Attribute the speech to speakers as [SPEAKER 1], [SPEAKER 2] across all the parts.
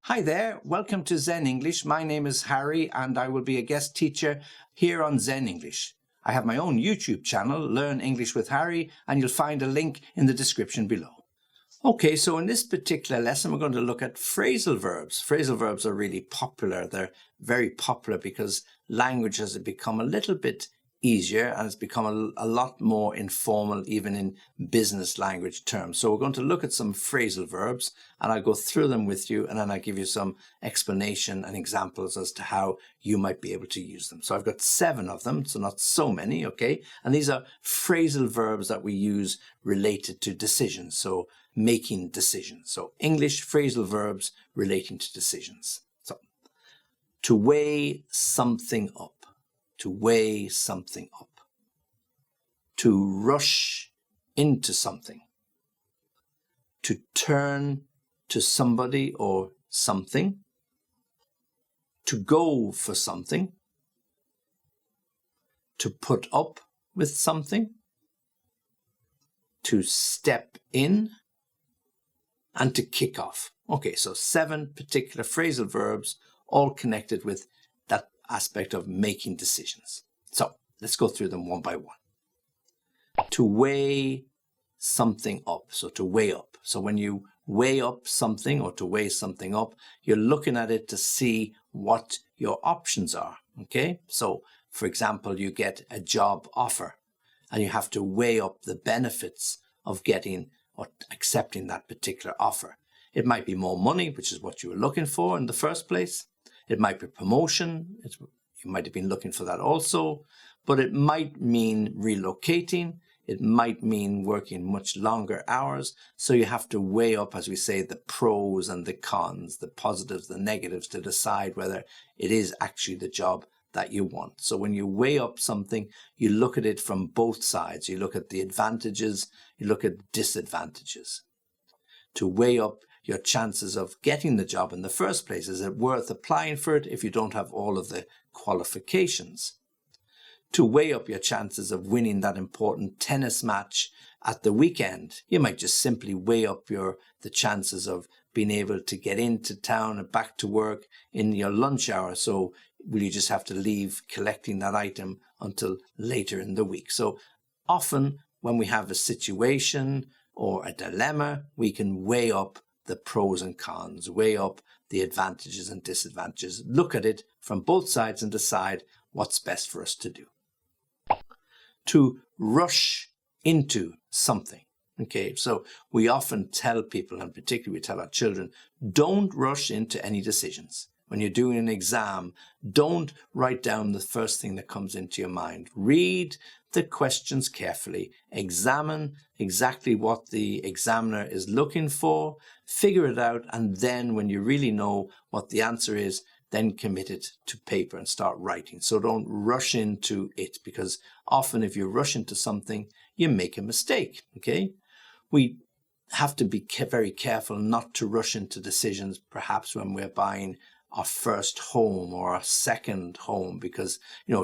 [SPEAKER 1] Hi there, welcome to Zen English. My name is Harry and I will be a guest teacher here on Zen English. I have my own YouTube channel, Learn English with Harry, and you'll find a link in the description below. Okay, so in this particular lesson, we're going to look at phrasal verbs. Phrasal verbs are really popular. They're very popular because language has become a little bit easier and it's become a lot more informal, even in business language terms. So we're going to look at some phrasal verbs and I'll go through them with you and then I'll give you some explanation and examples as to how you might be able to use them. So I've got 7 of them, so not so many, okay? And these are phrasal verbs that we use related to decisions, so making decisions. So English phrasal verbs relating to decisions. So to weigh something up. To weigh something up. To rush into something. To turn to somebody or something. To go for something. To put up with something. To step in. And to kick off. Okay, so 7 particular phrasal verbs, all connected with that aspect of making decisions. So let's go through them one by one. To weigh something up, so to weigh up. So when you weigh up something or to weigh something up, you're looking at it to see what your options are, okay? So for example, you get a job offer and you have to weigh up the benefits of getting or accepting that particular offer. It might be more money, which is what you were looking for in the first place. It might be promotion. You might have been looking for that also, but it might mean relocating. It might mean working much longer hours. So you have to weigh up, as we say, the pros and the cons, the positives, the negatives, to decide whether it is actually the job that you want. So when you weigh up something, you look at it from both sides. You look at the advantages, you look at disadvantages. To weigh up your chances of getting the job in the first place. Is it worth applying for it if you don't have all of the qualifications? To weigh up your chances of winning that important tennis match at the weekend. You might just simply weigh up the chances of being able to get into town and back to work in your lunch hour. So will you just have to leave collecting that item until later in the week? So often when we have a situation or a dilemma, we can weigh up the pros and cons, weigh up the advantages and disadvantages, look at it from both sides and decide what's best for us to do. To rush into something. Okay, so we often tell people, and particularly we tell our children, don't rush into any decisions. When you're doing an exam, don't write down the first thing that comes into your mind. Read the questions carefully, examine exactly what the examiner is looking for, figure it out, and then when you really know what the answer is, then commit it to paper and start writing. So don't rush into it, because often if you rush into something, you make a mistake, okay? We have to be very careful not to rush into decisions, perhaps when we're buying our first home or our second home, because,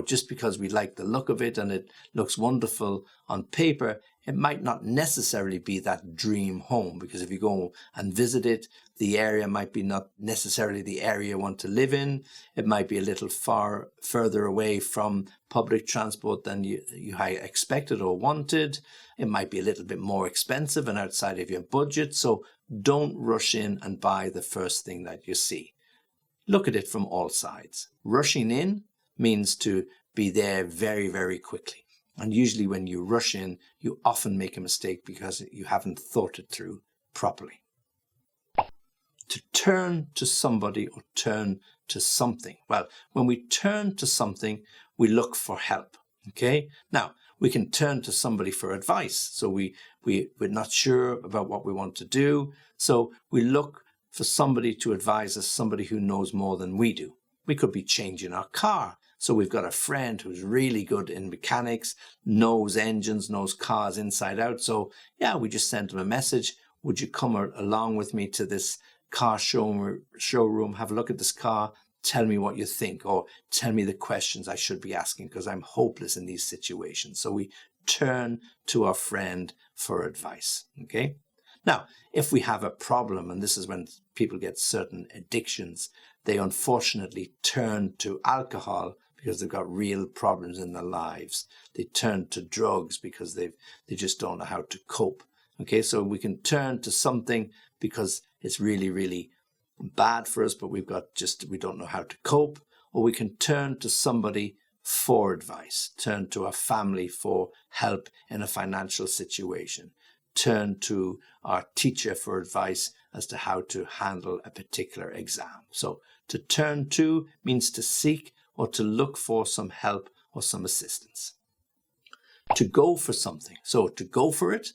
[SPEAKER 1] just because we like the look of it and it looks wonderful on paper, it might not necessarily be that dream home, because if you go and visit it, the area might be not necessarily the area you want to live in. It might be a little further away from public transport than you had expected or wanted. It might be a little bit more expensive and outside of your budget. So don't rush in and buy the first thing that you see. Look at it from all sides. Rushing in means to be there very, very quickly. And usually when you rush in, you often make a mistake because you haven't thought it through properly. To turn to somebody or turn to something. Well, when we turn to something, we look for help. Okay? Now, we can turn to somebody for advice. So we're not sure about what we want to do. So we look for somebody to advise us, somebody who knows more than we do. We could be changing our car. So we've got a friend who's really good in mechanics, knows engines, knows cars inside out. So yeah, we just sent him a message. Would you come along with me to this car showroom, have a look at this car, tell me what you think, or tell me the questions I should be asking, because I'm hopeless in these situations. So we turn to our friend for advice, okay? Now, if we have a problem, and this is when people get certain addictions, they unfortunately turn to alcohol because they've got real problems in their lives. They turn to drugs because they just don't know how to cope. Okay, so we can turn to something because it's really, really bad for us, but we don't know how to cope. Or we can turn to somebody for advice, turn to a family for help in a financial situation, turn to our teacher for advice as to how to handle a particular exam. So to turn to means to seek or to look for some help or some assistance. To go for something. So to go for it,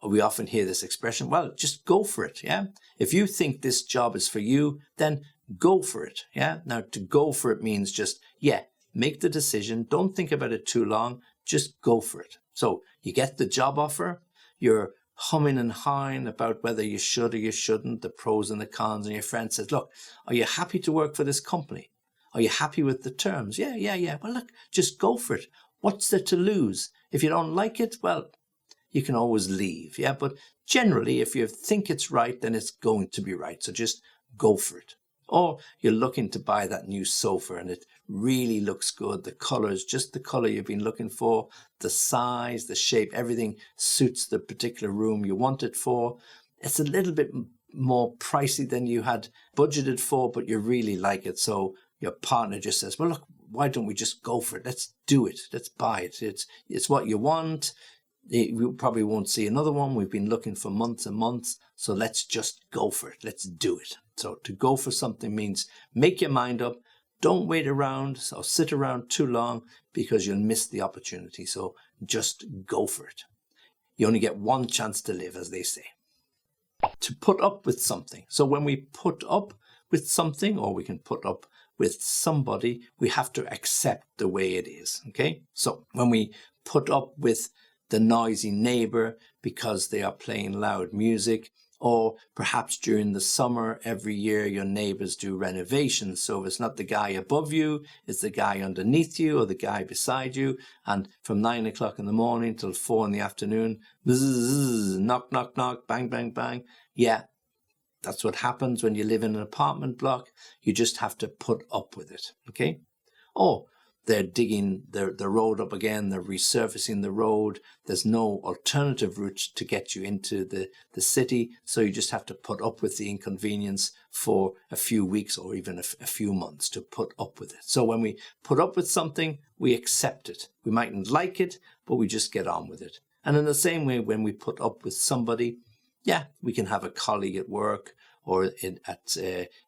[SPEAKER 1] we often hear this expression, well, just go for it, yeah? If you think this job is for you, then go for it, yeah? Now, to go for it means just, make the decision. Don't think about it too long. Just go for it. So you get the job offer. You're humming and hawing about whether you should or you shouldn't, the pros and the cons. And your friend says, look, are you happy to work for this company? Are you happy with the terms? Yeah. Well, look, just go for it. What's there to lose? If you don't like it, well, you can always leave. Yeah. But generally, if you think it's right, then it's going to be right. So just go for it. Or you're looking to buy that new sofa and it really looks good. The color is just the color you've been looking for. The size, the shape, everything suits the particular room you want it for. It's a little bit more pricey than you had budgeted for, but you really like it. So your partner just says, well, look, why don't we just go for it? Let's do it. Let's buy it. It's what you want. We probably won't see another one. We've been looking for months and months. So let's just go for it. Let's do it. So to go for something means make your mind up. Don't wait around or sit around too long because you'll miss the opportunity. So just go for it. You only get one chance to live, as they say. To put up with something. So when we put up with something, or we can put up with somebody, we have to accept the way it is. Okay. So when we put up with the noisy neighbor because they are playing loud music, or perhaps during the summer every year your neighbors do renovations. So if it's not the guy above you, it's the guy underneath you or the guy beside you. And from 9 o'clock in the morning till 4 in the afternoon, bzzz, knock, knock, knock, bang, bang, bang. Yeah, that's what happens when you live in an apartment block. You just have to put up with it. Okay. Or they're digging the road up again. They're resurfacing the road. There's no alternative route to get you into the city. So you just have to put up with the inconvenience for a few weeks or even a few months to put up with it. So when we put up with something, we accept it. We mightn't like it, but we just get on with it. And in the same way, when we put up with somebody, we can have a colleague at work or at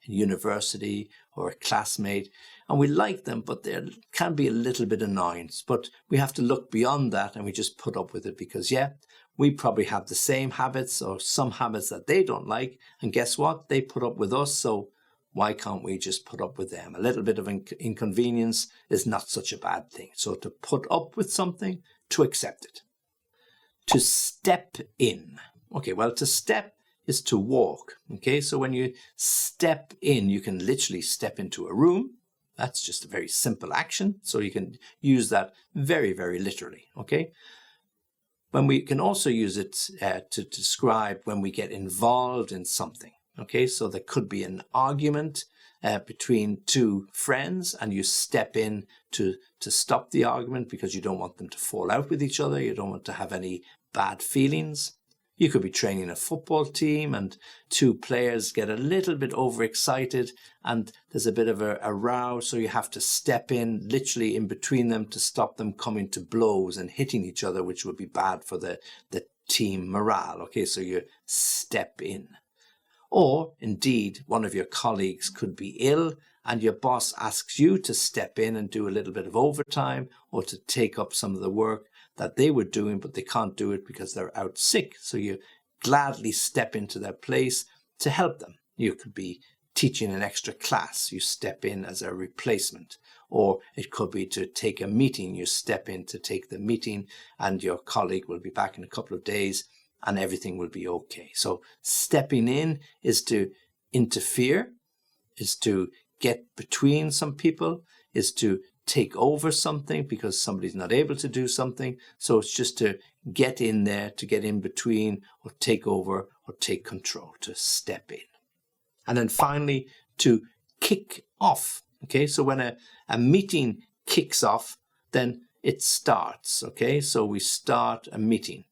[SPEAKER 1] university or a classmate, and we like them, but there can be a little bit annoyance. But we have to look beyond that and we just put up with it because, we probably have the same habits or some habits that they don't like. And guess what? They put up with us. So why can't we just put up with them? A little bit of inconvenience is not such a bad thing. So to put up with something, to accept it. To step in. Okay, well, to step is to walk. Okay, so when you step in, you can literally step into a room. That's just a very simple action. So you can use that very, very literally. Okay. When we can also use it to describe when we get involved in something. Okay, so there could be an argument between two friends and you step in to stop the argument because you don't want them to fall out with each other. You don't want to have any bad feelings. You could be training a football team and two players get a little bit overexcited and there's a bit of a row. So you have to step in literally in between them to stop them coming to blows and hitting each other, which would be bad for the team morale. Okay, so you step in. Or indeed, one of your colleagues could be ill and your boss asks you to step in and do a little bit of overtime or to take up some of the work that they were doing, but they can't do it because they're out sick. So you gladly step into their place to help them. You could be teaching an extra class. You step in as a replacement. Or it could be to take a meeting. You step in to take the meeting and your colleague will be back in a couple of days and everything will be okay. So stepping in is to interfere, is to get between some people, is to take over something because somebody's not able to do something. So it's just to get in there, to get in between, or take over, or take control, to step in. And then finally, to kick off. Okay, so when a meeting kicks off, then it starts. Okay, so we start a meeting.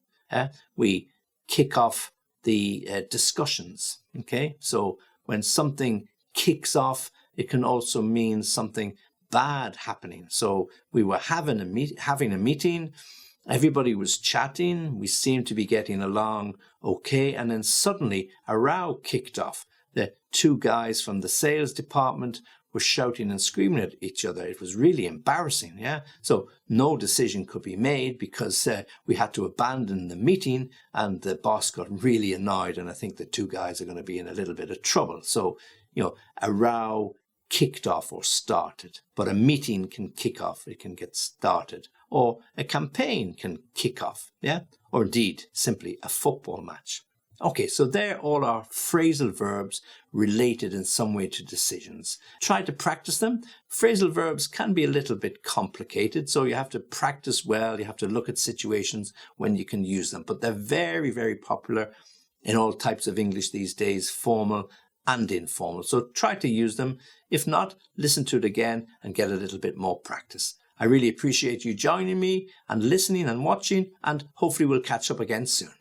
[SPEAKER 1] We kick off the discussions. Okay, so when something kicks off, it can also mean something bad happening. So we were having a meeting, everybody was chatting, we seemed to be getting along okay, and then suddenly a row kicked off. The two guys from the sales department were shouting and screaming at each other. It was really embarrassing, yeah? So no decision could be made because we had to abandon the meeting, and the boss got really annoyed, and I think the two guys are going to be in a little bit of trouble. So, a row kicked off or started, but a meeting can kick off, it can get started, or a campaign can kick off, yeah? Or indeed, simply a football match. Okay, so there all are phrasal verbs related in some way to decisions. Try to practice them. Phrasal verbs can be a little bit complicated, so you have to practice well, you have to look at situations when you can use them, but they're very, very popular in all types of English these days, formal and informal. So try to use them. If not, listen to it again and get a little bit more practice. I really appreciate you joining me and listening and watching, and hopefully we'll catch up again soon.